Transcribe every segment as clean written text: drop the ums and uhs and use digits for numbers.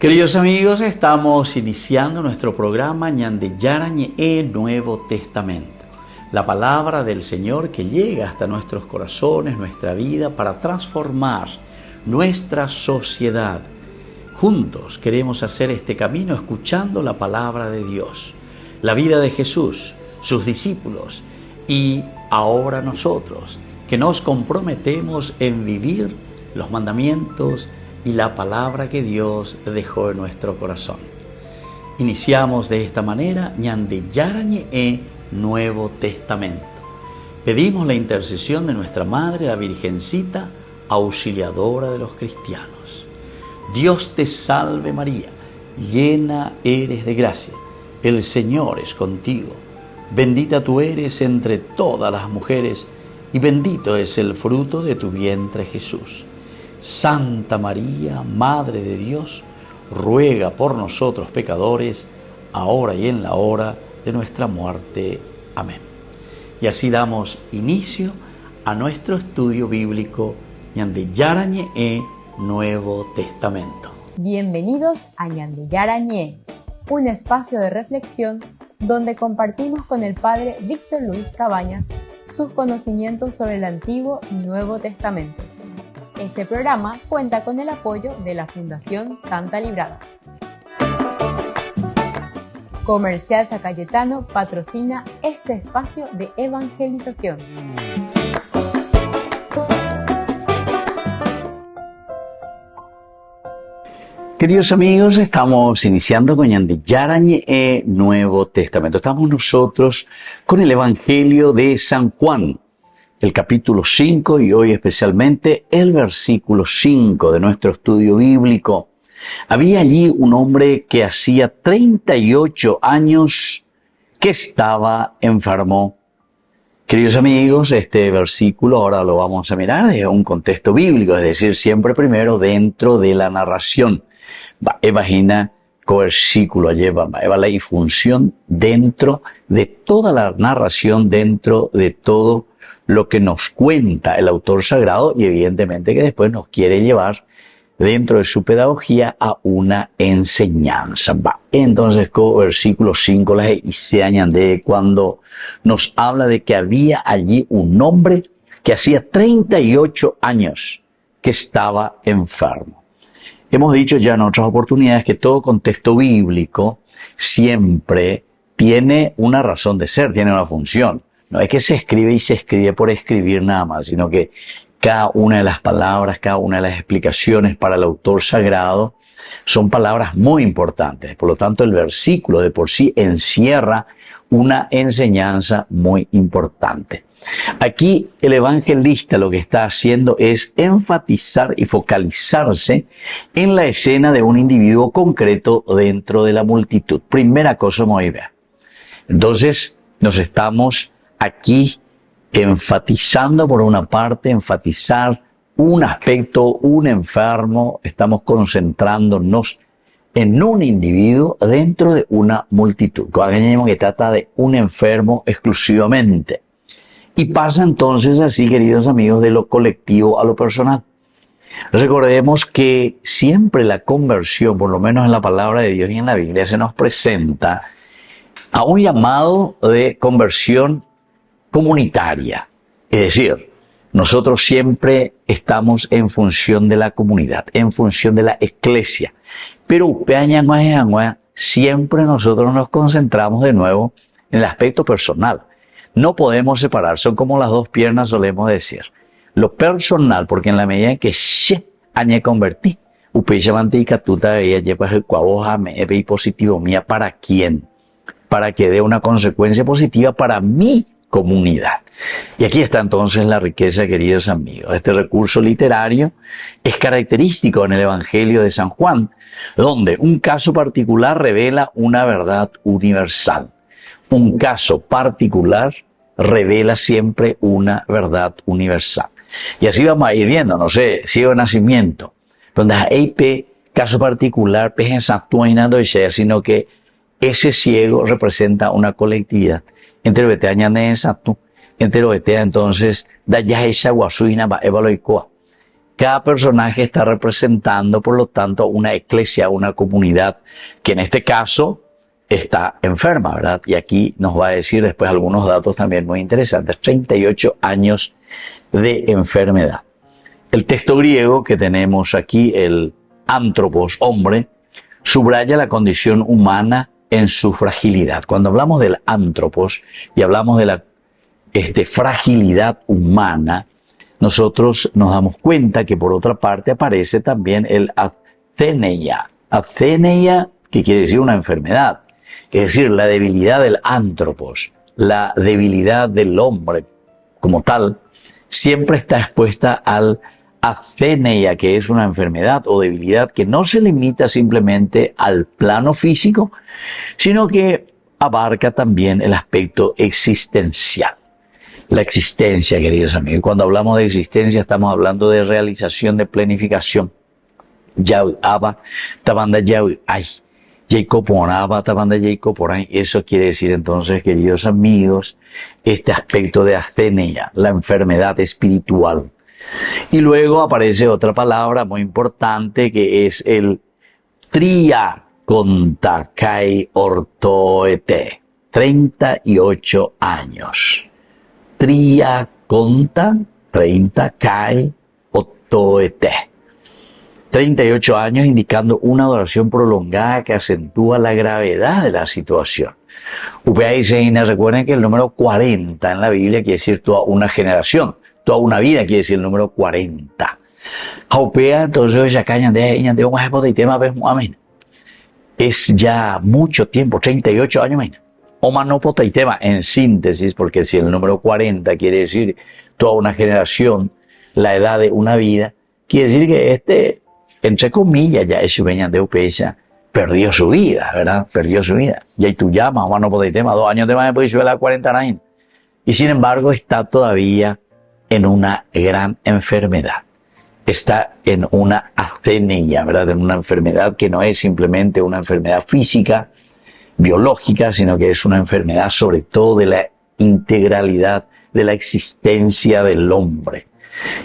Queridos amigos, estamos iniciando nuestro programa Ñandeyarañe Nuevo Testamento. La palabra del Señor que llega hasta nuestros corazones, nuestra vida, para transformar nuestra sociedad. Juntos queremos hacer este camino escuchando la palabra de Dios, la vida de Jesús, sus discípulos y ahora nosotros, que nos comprometemos en vivir los mandamientos y la palabra que Dios dejó en nuestro corazón. Iniciamos de esta manera Ñandeyarañe Nuevo Testamento. Pedimos la intercesión de nuestra Madre, la Virgencita, auxiliadora de los cristianos. Dios te salve María, llena eres de gracia, el Señor es contigo. Bendita tú eres entre todas las mujeres y bendito es el fruto de tu vientre Jesús. Santa María, Madre de Dios, ruega por nosotros pecadores, ahora y en la hora de nuestra muerte. Amén. Y así damos inicio a nuestro estudio bíblico Ñandeyarañe Nuevo Testamento. Bienvenidos a Ñandeyarañe, un espacio de reflexión donde compartimos con el Padre Víctor Luis Cabañas sus conocimientos sobre el Antiguo y Nuevo Testamento. Este programa cuenta con el apoyo de la Fundación Santa Librada. Comercial San Cayetano patrocina este espacio de evangelización. Queridos amigos, estamos iniciando con Ñandeyarañe Nuevo Testamento. Estamos nosotros con el Evangelio de San Juan, el capítulo 5 y hoy especialmente el versículo 5 de nuestro estudio bíblico. Había allí un hombre que hacía 38 años que estaba enfermo. Queridos amigos, este versículo ahora lo vamos a mirar desde un contexto bíblico, es decir, siempre primero dentro de la narración. Imagina el versículo lleva la función dentro de toda la narración, dentro de todo lo que nos cuenta el autor sagrado y evidentemente que después nos quiere llevar dentro de su pedagogía a una enseñanza. Entonces, con versículo 5 y se añade cuando nos habla de que había allí un hombre que hacía 38 años que estaba enfermo. Hemos dicho ya en otras oportunidades que todo contexto bíblico siempre tiene una razón de ser, tiene una función. No es que se escribe y se escribe por escribir nada más, sino que cada una de las palabras, cada una de las explicaciones para el autor sagrado son palabras muy importantes. Por lo tanto, el versículo de por sí encierra una enseñanza muy importante. Aquí el evangelista lo que está haciendo es enfatizar y focalizarse en la escena de un individuo concreto dentro de la multitud. Primera cosa muy bien. Entonces, nos estamos aquí enfatizando por una parte, enfatizar un aspecto, un enfermo, estamos concentrándonos en un individuo dentro de una multitud. Que trata de un enfermo exclusivamente. Y pasa entonces así, queridos amigos, de lo colectivo a lo personal. Recordemos que siempre la conversión, por lo menos en la palabra de Dios y en la Biblia, se nos presenta a un llamado de conversión comunitaria. Es decir, nosotros siempre estamos en función de la comunidad, en función de la iglesia. Pero siempre nosotros nos concentramos de nuevo en el aspecto personal. No podemos separar, son como las dos piernas solemos decir. Lo personal, porque en la medida en que se añe convertí, positivo mía, ¿para quién? Para que dé una consecuencia positiva para mi comunidad. Y aquí está entonces la riqueza, queridos amigos. Este recurso literario es característico en el Evangelio de San Juan, donde un caso particular revela una verdad universal. Un caso particular revela siempre una verdad universal. Y así vamos a ir viendo, no sé, ciego de nacimiento, donde hay caso particular, sino que ese ciego representa una colectividad. Entre lo que añade exacto, entre lo que entonces da ya esa guasuina va evaloicoa. Cada personaje está representando, por lo tanto, una iglesia, una comunidad que en este caso está enferma, ¿verdad? Y aquí nos va a decir después algunos datos también muy interesantes. 38 años de enfermedad. El texto griego que tenemos aquí, el antropos, hombre, subraya la condición humana en su fragilidad. Cuando hablamos del antropos y hablamos de la fragilidad humana, nosotros nos damos cuenta que por otra parte aparece también el atheneia. Atheneia, que quiere decir una enfermedad. Es decir, la debilidad del antropos, la debilidad del hombre como tal, siempre está expuesta al atheneia, que es una enfermedad o debilidad que no se limita simplemente al plano físico, sino que abarca también el aspecto existencial. La existencia, queridos amigos. Cuando hablamos de existencia estamos hablando de realización, de planificación. Eso quiere decir entonces, queridos amigos, este aspecto de atheneia, la enfermedad espiritual. Y luego aparece otra palabra muy importante que es el triakontakai ortoete, 38 años. Triakonta, 30, kai, otoete. 38 años indicando una duración prolongada que acentúa la gravedad de la situación. Recuerden que el número 40 en la Biblia quiere decir toda una generación, toda una vida quiere decir el número 40. Entonces es ya mucho tiempo, 38 años. En síntesis, porque si el número 40 quiere decir toda una generación, la edad de una vida, quiere decir que entre comillas, ya es de Upecha, perdió su vida, ¿verdad? Perdió su vida. Y ahí tú llamas, no podéis tema, 2 años de más después de la 40 años. Y sin embargo, está todavía en una gran enfermedad. Está en una atheneia, ¿verdad? En una enfermedad que no es simplemente una enfermedad física, biológica, sino que es una enfermedad sobre todo de la integralidad de la existencia del hombre.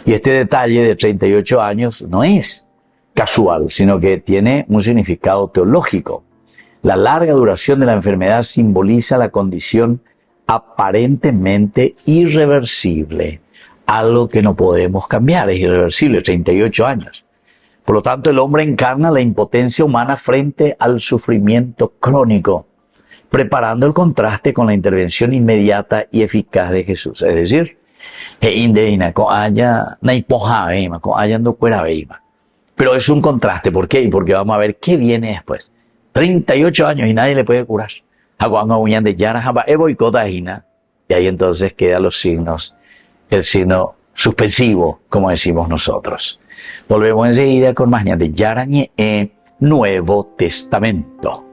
Y este detalle de 38 años no es casual, sino que tiene un significado teológico. La larga duración de la enfermedad simboliza la condición aparentemente irreversible, algo que no podemos cambiar, es irreversible, 38 años. Por lo tanto, el hombre encarna la impotencia humana frente al sufrimiento crónico, preparando el contraste con la intervención inmediata y eficaz de Jesús. Es decir, pero es un contraste. ¿Por qué? Porque vamos a ver qué viene después. 38 años y nadie le puede curar. Y ahí entonces quedan los signos, el signo suspensivo, como decimos nosotros. Volvemos enseguida con más de Yarañe, Nuevo Testamento.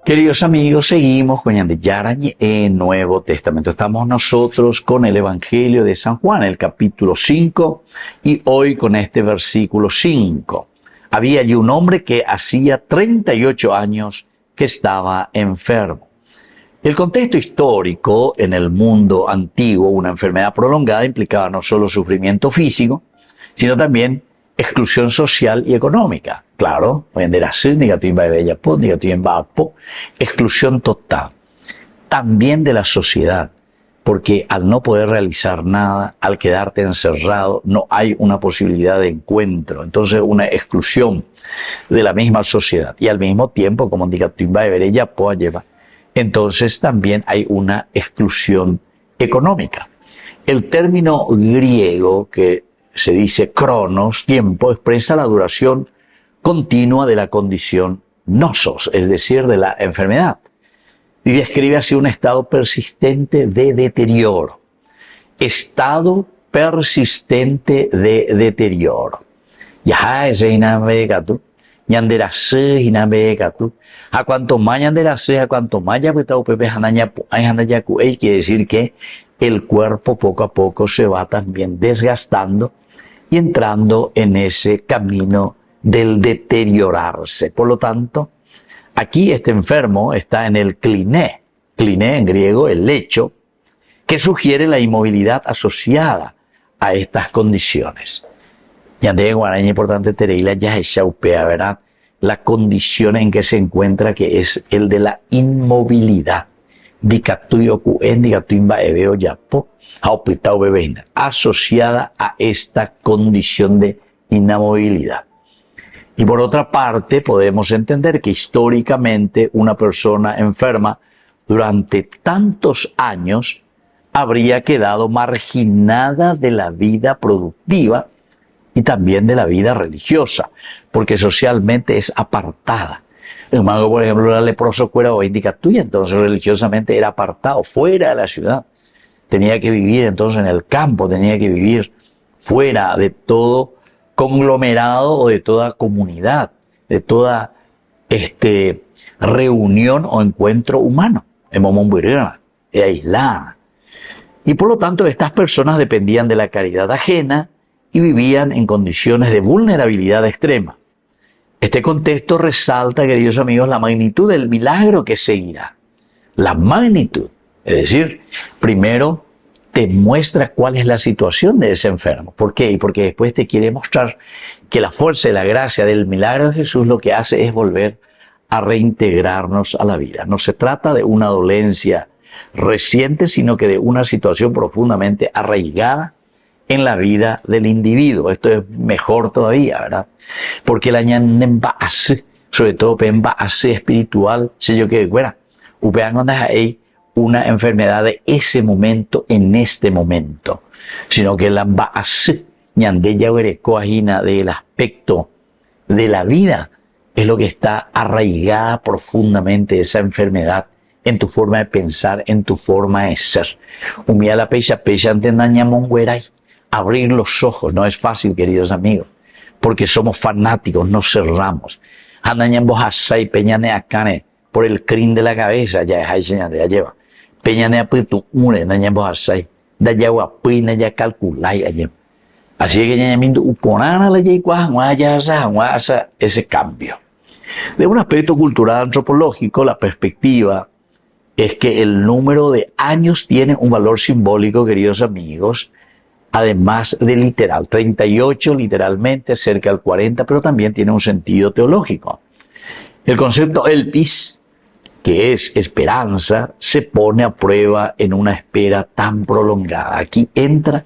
Queridos amigos, seguimos con Yarañe en Nuevo Testamento. Estamos nosotros con el Evangelio de San Juan, el capítulo 5, y hoy con este versículo 5. Había allí un hombre que hacía 38 años que estaba enfermo. El contexto histórico en el mundo antiguo, una enfermedad prolongada implicaba no solo sufrimiento físico, sino también exclusión social y económica. Claro, exclusión total. También de la sociedad, porque al no poder realizar nada, al quedarte encerrado, no hay una posibilidad de encuentro. Entonces, una exclusión de la misma sociedad. Y al mismo tiempo, como indica Timba de Berella, entonces también hay una exclusión económica. El término griego que se dice cronos, tiempo, expresa la duración continua de la condición nosos, es decir, de la enfermedad. Y describe así un estado persistente de deterioro. Estado persistente de deterioro. Ya ese inamegatu, ñanderase inamegatu. A cuanto más ñanderase, a cuanto más ya pepe hanayaku, quiere decir que el cuerpo poco a poco se va también desgastando y entrando en ese camino del deteriorarse. Por lo tanto, aquí este enfermo está en el kliné en griego, el lecho, que sugiere la inmovilidad asociada a estas condiciones. Ya de guaraña importante tereila ya es chaupea, ¿verdad? La condición en que se encuentra, que es el de la inmovilidad. Asociada a esta condición de inamovilidad. Y por otra parte, podemos entender que históricamente una persona enferma durante tantos años habría quedado marginada de la vida productiva y también de la vida religiosa, porque socialmente es apartada. El mago, por ejemplo, era leproso, cuera o indicatuya, entonces religiosamente era apartado, fuera de la ciudad. Tenía que vivir entonces en el campo, tenía que vivir fuera de todo conglomerado o de toda comunidad, de toda reunión o encuentro humano. En Momombuirana, aislada. Y por lo tanto, estas personas dependían de la caridad ajena y vivían en condiciones de vulnerabilidad extrema. Este contexto resalta, queridos amigos, la magnitud del milagro que seguirá. La magnitud. Es decir, primero te muestra cuál es la situación de ese enfermo. ¿Por qué? Y porque después te quiere mostrar que la fuerza y la gracia del milagro de Jesús lo que hace es volver a reintegrarnos a la vida. No se trata de una dolencia reciente, sino que de una situación profundamente arraigada en la vida del individuo. Esto es mejor todavía, ¿verdad? Porque la ñandembaase, sobre todo pembaase espiritual, sé yo que fuera, hay una enfermedad de ese momento en este momento, sino que la mbaase ñandeya coagina del aspecto de la vida es lo que está arraigada profundamente esa enfermedad en tu forma de pensar, en tu forma de ser. Humilla la pecha antendañamongueray. Abrir los ojos no es fácil, queridos amigos, porque somos fanáticos, nos cerramos. Andañambojasay, peñane acane, por el crin de la cabeza, ya es ahí señal, ya lleva. Peñane apitu une, andañambojasay, da ya guapina, ya calculay, allá. Así que ya mindu uponana la ya ese cambio. De un aspecto cultural antropológico, la perspectiva es que el número de años tiene un valor simbólico, queridos amigos, además de literal. 38 literalmente, cerca del 40, pero también tiene un sentido teológico. El concepto elpis, que es esperanza, se pone a prueba en una espera tan prolongada. Aquí entra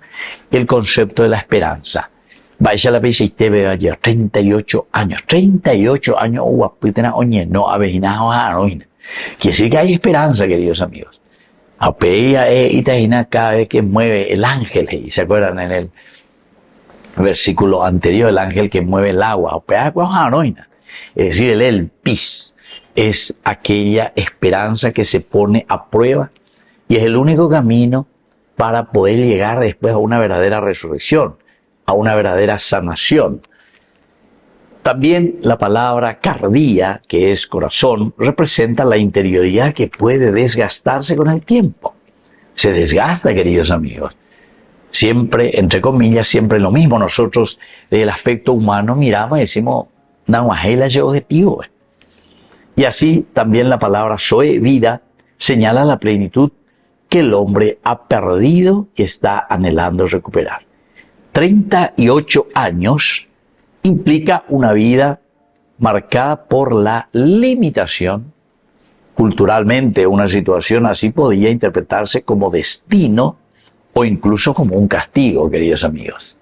el concepto de la esperanza. Vaya la vez y te veo ayer, 38 años, guapitena oñe, no avejinajo anoina. Quiere decir que hay esperanza, queridos amigos. Apeya itajina cada vez que mueve el ángel, y se acuerdan en el versículo anterior, el ángel que mueve el agua, apeya anoina. Es decir, el pis es aquella esperanza que se pone a prueba y es el único camino para poder llegar después a una verdadera resurrección, a una verdadera sanación. También la palabra cardía, que es corazón, representa la interioridad que puede desgastarse con el tiempo. Se desgasta, queridos amigos. Siempre, entre comillas, siempre lo mismo. Nosotros, desde el aspecto humano, miramos y decimos, Nahuajela es objetivo. Y así también la palabra Zoe, vida, señala la plenitud que el hombre ha perdido y está anhelando recuperar. 38 años implica una vida marcada por la limitación. Culturalmente, una situación así podía interpretarse como destino o incluso como un castigo, queridos amigos.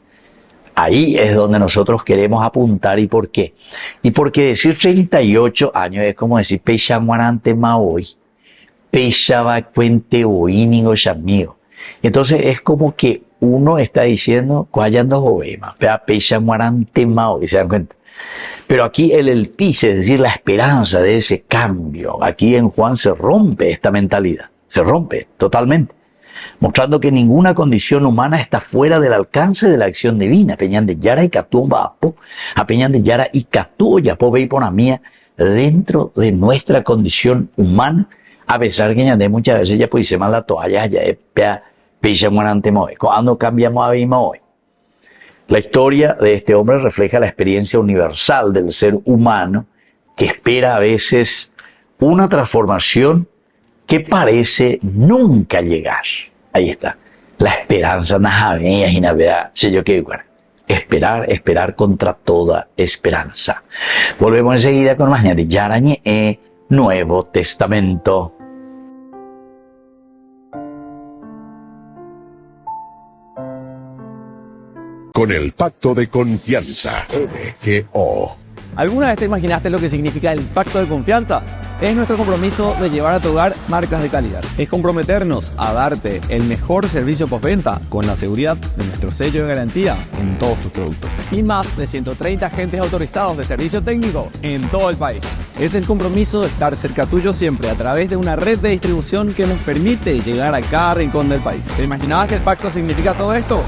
Ahí es donde nosotros queremos apuntar. ¿Y por qué? Y porque decir 38 años es como decir Peishamuarante Maoi, Peishaba Cuente Oínigo Shamigo. Entonces es como que uno está diciendo, cuayando jovema, pecha muarante mao, y se dan cuenta. Pero aquí el pis, es decir, la esperanza de ese cambio, aquí en Juan se rompe esta mentalidad, se rompe totalmente, mostrando que ninguna condición humana está fuera del alcance de la acción divina. Peñan de Yara y Catú Bapo, a Peñan de Yara y Catú Yapo Veipona mía, dentro de nuestra condición humana, a pesar que de muchas veces ya pues se la toalla, ya es pecha muerante moe. Cuando cambiamos a Veima hoy. La historia de este hombre refleja la experiencia universal del ser humano que espera a veces una transformación que parece nunca llegar. Ahí está. La esperanza, esperar contra toda esperanza. Volvemos enseguida con más de Yarañe, Nuevo Testamento. Con el pacto de confianza, MGO. ¿Alguna vez te imaginaste lo que significa el pacto de confianza? Es nuestro compromiso de llevar a tu hogar marcas de calidad. Es comprometernos a darte el mejor servicio postventa con la seguridad de nuestro sello de garantía en todos tus productos. Y más de 130 agentes autorizados de servicio técnico en todo el país. Es el compromiso de estar cerca tuyo siempre a través de una red de distribución que nos permite llegar a cada rincón del país. ¿Te imaginabas que el pacto significa todo esto?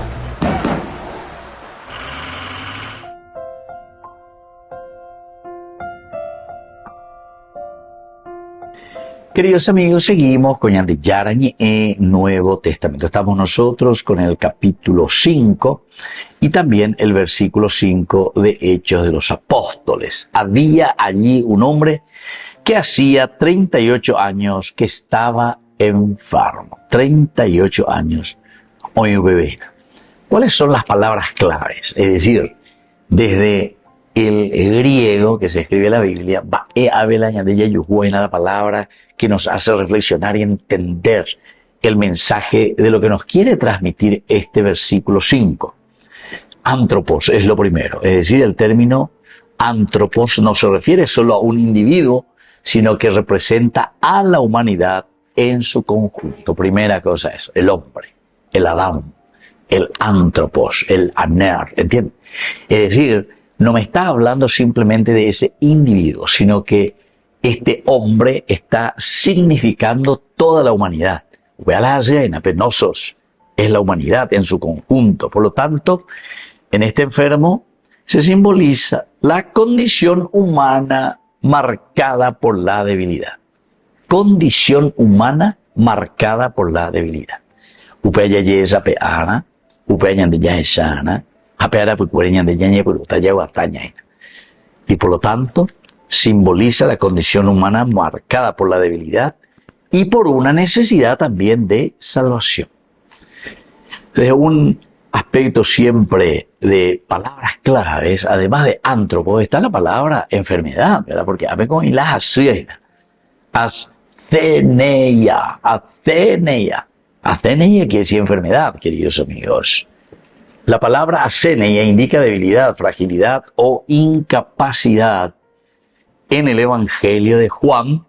Queridos amigos, seguimos con Yarañe, Nuevo Testamento. Estamos nosotros con el capítulo 5 y también el versículo 5 de Hechos de los Apóstoles. Había allí un hombre que hacía 38 años que estaba enfermo. 38 años. Hoy un bebé. ¿Cuáles son las palabras claves? Es decir, desde el griego que se escribe en la Biblia, la palabra que nos hace reflexionar y entender el mensaje de lo que nos quiere transmitir este versículo 5. Antropos es lo primero, es decir, el término antropos no se refiere solo a un individuo, sino que representa a la humanidad en su conjunto. Primera cosa es el hombre, el Adán, el antropos, el aner, ¿entiendes? Es decir, no me está hablando simplemente de ese individuo, sino que este hombre está significando toda la humanidad. Penosos es la humanidad en su conjunto. Por lo tanto, en este enfermo se simboliza la condición humana marcada por la debilidad. Condición humana marcada por la debilidad. Y por lo tanto, simboliza la condición humana marcada por la debilidad y por una necesidad también de salvación. Desde un aspecto siempre de palabras claves, además de antropo, está la palabra enfermedad, ¿verdad? Porque a ver con las asceneia, quiere decir enfermedad, queridos amigos. La palabra asceneia indica debilidad, fragilidad o incapacidad. En el Evangelio de Juan,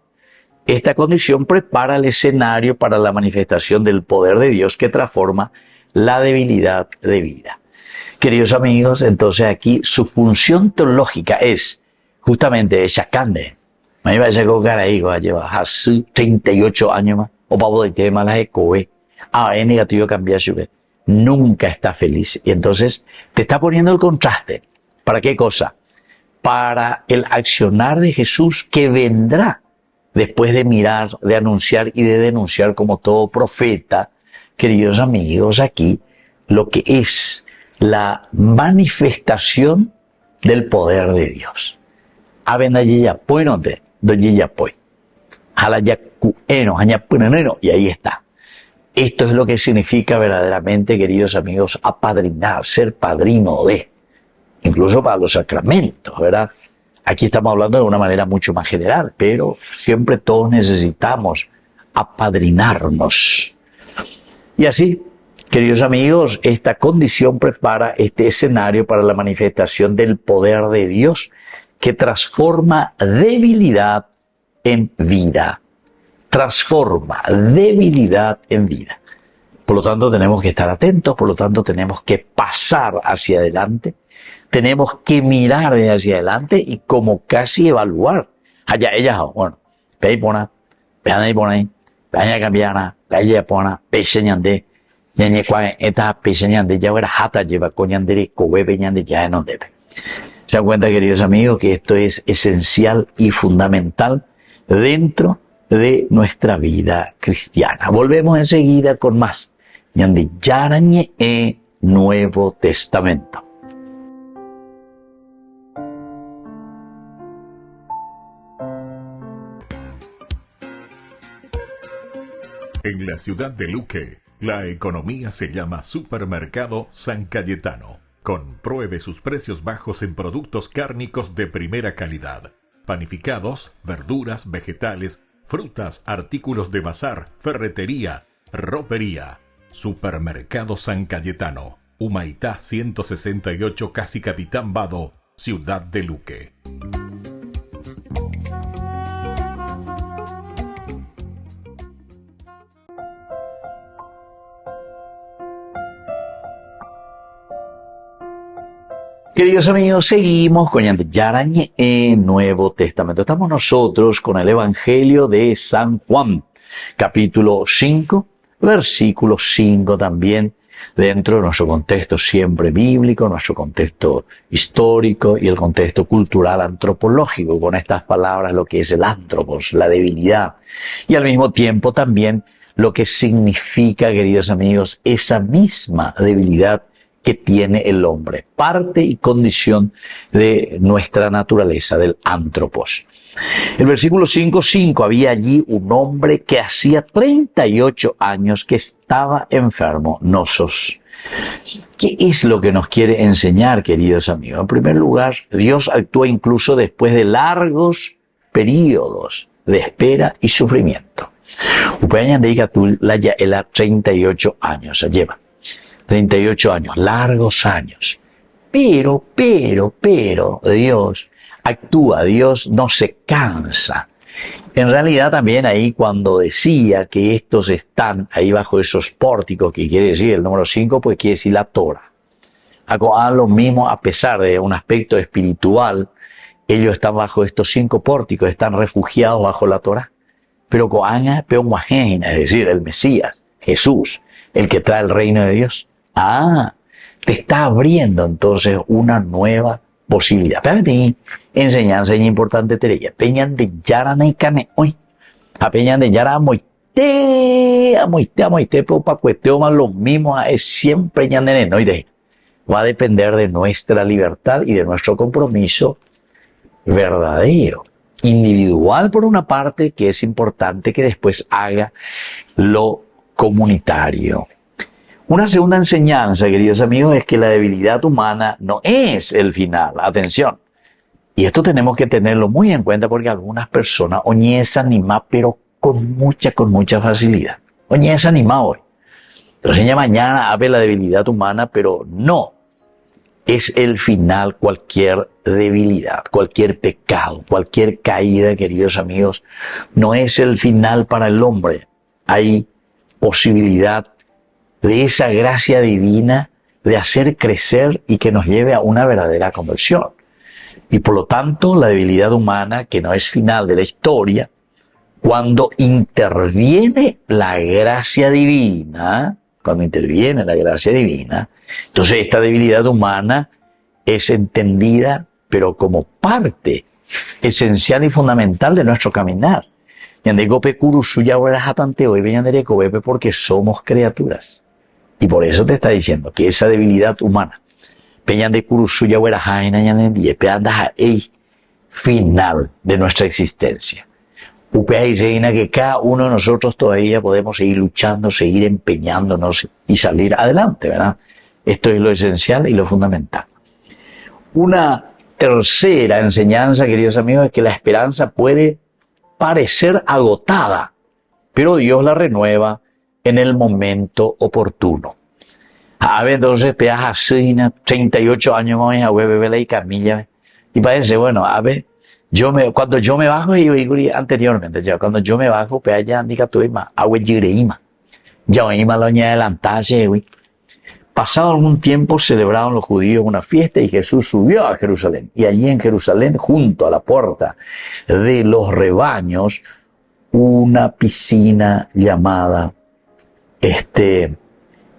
esta condición prepara el escenario para la manifestación del poder de Dios que transforma la debilidad de vida. Queridos amigos, entonces aquí su función teológica es justamente Shakande. Me iba a llegar ahí, va a llevar a 38 años más, o para de tema las ecoe. Es negativo cambiar su vida. Nunca está feliz. Y entonces te está poniendo el contraste. ¿Para qué cosa? Para el accionar de Jesús que vendrá después de mirar, de anunciar y de denunciar como todo profeta, queridos amigos, aquí lo que es la manifestación del poder de Dios. Y ahí está. Esto es lo que significa verdaderamente, queridos amigos, apadrinar, ser padrino de. Incluso para los sacramentos, ¿verdad? Aquí estamos hablando de una manera mucho más general, pero siempre todos necesitamos apadrinarnos. Y así, queridos amigos, esta condición prepara este escenario para la manifestación del poder de Dios que transforma debilidad en vida. Transforma debilidad en vida. Por lo tanto, tenemos que estar atentos, por lo tanto, tenemos que pasar hacia adelante, tenemos que mirar hacia adelante y como casi evaluar. Allá, ella, bueno, ve pona, vean ahí pona, vean cambiana, vean pona, peseñande, ñañe cuá, esta peseñande, ya era jata lleva coñandere, cobe peñande, ya no debe. Se dan cuenta, queridos amigos, que esto es esencial y fundamental dentro de nuestra vida cristiana. Volvemos enseguida con más. Ñande Yarañe Nuevo Testamento. En la ciudad de Luque, la economía se llama Supermercado San Cayetano. Compruebe sus precios bajos en productos cárnicos de primera calidad. Panificados, verduras, vegetales, frutas, artículos de bazar, ferretería, ropería. Supermercado San Cayetano, Humaitá 168, Casi Capitán Vado, Ciudad de Luque. Queridos amigos, seguimos con Yarañe Nuevo Testamento. Estamos nosotros con el Evangelio de San Juan, capítulo 5, versículo 5 también, dentro de nuestro contexto siempre bíblico, nuestro contexto histórico y el contexto cultural antropológico, con estas palabras lo que es el antropos, la debilidad, y al mismo tiempo también lo que significa, queridos amigos, esa misma debilidad que tiene el hombre, parte y condición de nuestra naturaleza, del antropos. El versículo 5:5, había allí un hombre que hacía 38 años que estaba enfermo, nosos. ¿Qué es lo que nos quiere enseñar, queridos amigos? En primer lugar, Dios actúa incluso después de largos periodos de espera y sufrimiento. Upeñan de Igatul la ya era 38 años, lleva 38 años, largos años. Pero, Dios actúa, Dios no se cansa. En realidad también ahí cuando decía que estos están ahí bajo esos pórticos, que quiere decir el número 5, pues quiere decir la Torah. Hagan lo mismo a pesar de un aspecto espiritual, ellos están bajo estos 5 pórticos, están refugiados bajo la Torah. Pero Coana, es decir, el Mesías, Jesús, el que trae el reino de Dios. Te está abriendo entonces una nueva posibilidad. Pero enseñanza importante tereya. Peñan de Yarana y Cane hoy. A Peñan de Yara amoite, pero para cuestionar los mismos es siempre ñandene, no de. Va a depender de nuestra libertad y de nuestro compromiso verdadero. Individual por una parte, que es importante que después haga lo comunitario. Una segunda enseñanza, queridos amigos, es que la debilidad humana no es el final. Atención. Y esto tenemos que tenerlo muy en cuenta porque algunas personas oñezan ni más, pero con mucha facilidad. Oñezan ni más hoy. Entonces ya mañana habla la debilidad humana, pero no es el final cualquier debilidad, cualquier pecado, cualquier caída, queridos amigos. No es el final para el hombre. Hay posibilidad de esa gracia divina de hacer crecer y que nos lleve a una verdadera conversión. Y por lo tanto, la debilidad humana, que no es final de la historia, cuando interviene la gracia divina, entonces esta debilidad humana es entendida, pero como parte esencial y fundamental de nuestro caminar. Porque somos criaturas. Y por eso te está diciendo que esa debilidad humana, final de nuestra existencia. Reina que cada uno de nosotros todavía podemos seguir luchando, seguir empeñándonos y salir adelante, ¿verdad? Esto es lo esencial y lo fundamental. Una tercera enseñanza, queridos amigos, es que la esperanza puede parecer agotada, pero Dios la renueva en el momento oportuno. A ver, entonces, peas así, 38 años más, a bebé y camilla. Y parece, bueno, a ver, cuando yo me bajo, y anteriormente, ya, cuando yo me bajo, pea ya, indica tú, agua gireima. Ya oí maloña adelantarse, güey. Pasado algún tiempo celebraron los judíos una fiesta y Jesús subió a Jerusalén. Y allí en Jerusalén, junto a la puerta de los rebaños, una piscina llamada, en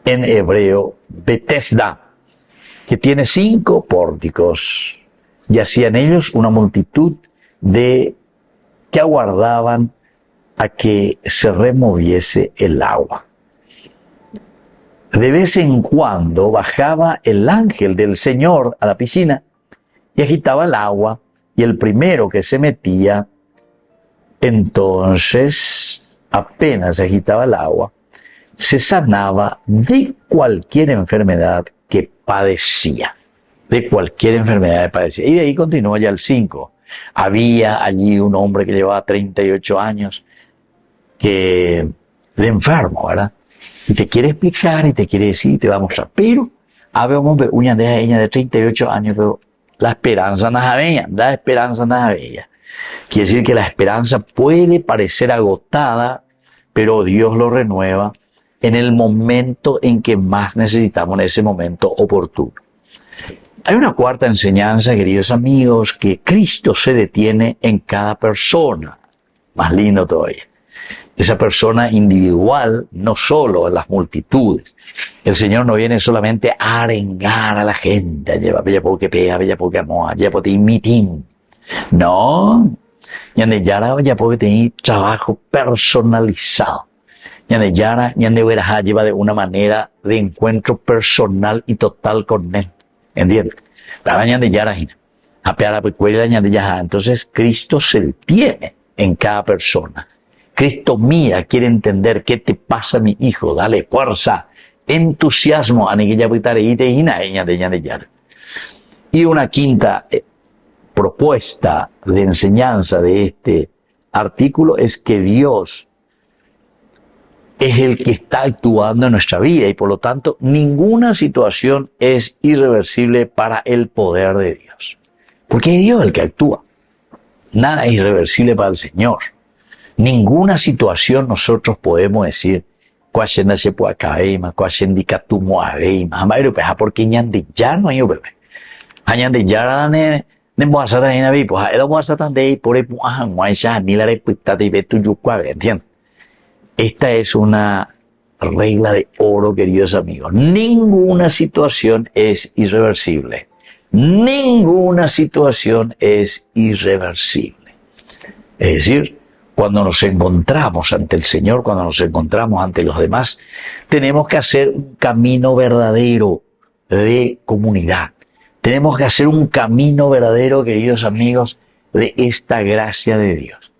hebreo, Betesda, que tiene 5 pórticos. Yacía en ellos una multitud que aguardaban a que se removiese el agua. De vez en cuando bajaba el ángel del Señor a la piscina y agitaba el agua, y el primero que se metía, entonces, apenas agitaba el agua, se sanaba de cualquier enfermedad que padecía. De cualquier enfermedad que padecía. Y de ahí continúa ya el 5. Había allí un hombre que llevaba 38 años de enfermo, ¿verdad? Y te quiere explicar y te quiere decir y te va a mostrar. Pero habemos una de ella de 38 años, pero la esperanza no es bella, la esperanza no es bella. Quiere decir que la esperanza puede parecer agotada, pero Dios lo renueva en el momento en que más necesitamos, en ese momento oportuno. Hay una cuarta enseñanza, queridos amigos, que Cristo se detiene en cada persona. Más lindo todavía. Esa persona individual, no solo en las multitudes. El Señor no viene solamente a arengar a la gente, bella porque pega, bella porque amoa, bella porque imitin. No, ñande yara, bella porque tiene trabajo personalizado. Ñande yara, ñande veraja lleva de una manera de encuentro personal y total con él. ¿Entiendes? Para ñande yara, apeara pecuela ñande yaja. Entonces Cristo se detiene en cada persona. Cristo mira, quiere entender qué te pasa, mi hijo, dale fuerza, entusiasmo, y una quinta propuesta de enseñanza de este artículo es que Dios es el que está actuando en nuestra vida y por lo tanto ninguna situación es irreversible para el poder de Dios. Porque es Dios el que actúa. Nada es irreversible para el Señor. Ninguna situación nosotros podemos decir cuashenda se puede caer, cuashenda catumo ageima, porque ñande ya no hay bebé. Ñande ya ne moasa ta ina bi, pues el moasa tan de por el muajan guaisha ni la repita de betu yucuave, ¿entiendes? Esta es una regla de oro, queridos amigos. Ninguna situación es irreversible. Ninguna situación es irreversible. Es decir, cuando nos encontramos ante el Señor, cuando nos encontramos ante los demás, tenemos que hacer un camino verdadero de comunidad. Tenemos que hacer un camino verdadero, queridos amigos, de esta gracia de Dios.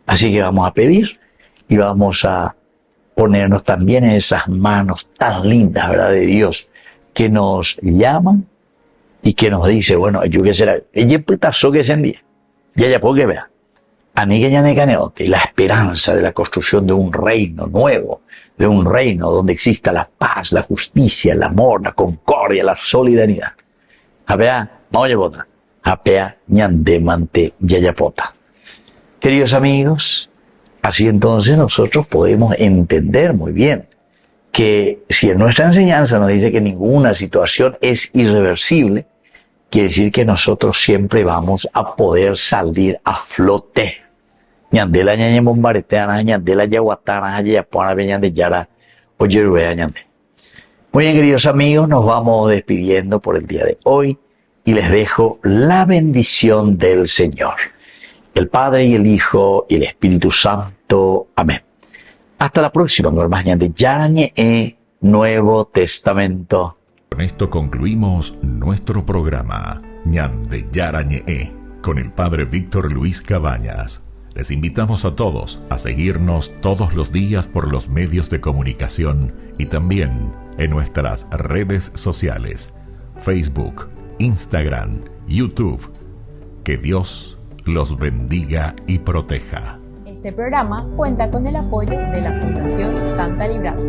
Así que vamos a pedir y vamos a ponernos también en esas manos tan lindas, ¿verdad?, de Dios, que nos llaman y que nos dice, bueno, yo qué será, ella putazo que se envía, ya puedo que vea. Y la esperanza de la construcción de un reino nuevo, de un reino donde exista la paz, la justicia, el amor, la concordia, la solidaridad. Apea, maoyebota, apea, ñandemante, yayapota. Queridos amigos, así entonces nosotros podemos entender muy bien que si en nuestra enseñanza nos dice que ninguna situación es irreversible, quiere decir que nosotros siempre vamos a poder salir a flote. Ñandela ñañe bombareteana, ñandela yaguatana, yayapona, ñande yara, oyerubea ñande. Muy bien, queridos amigos, nos vamos despidiendo por el día de hoy y les dejo la bendición del Señor. El Padre y el Hijo y el Espíritu Santo. Amén. Hasta la próxima, normas ñande yarañe Nuevo Testamento. Con esto concluimos nuestro programa Ñande Yarañe con el Padre Víctor Luis Cabañas. Les invitamos a todos a seguirnos todos los días por los medios de comunicación y también en nuestras redes sociales, Facebook, Instagram, YouTube. Que Dios los bendiga y proteja. Este programa cuenta con el apoyo de la Fundación Santa Librada.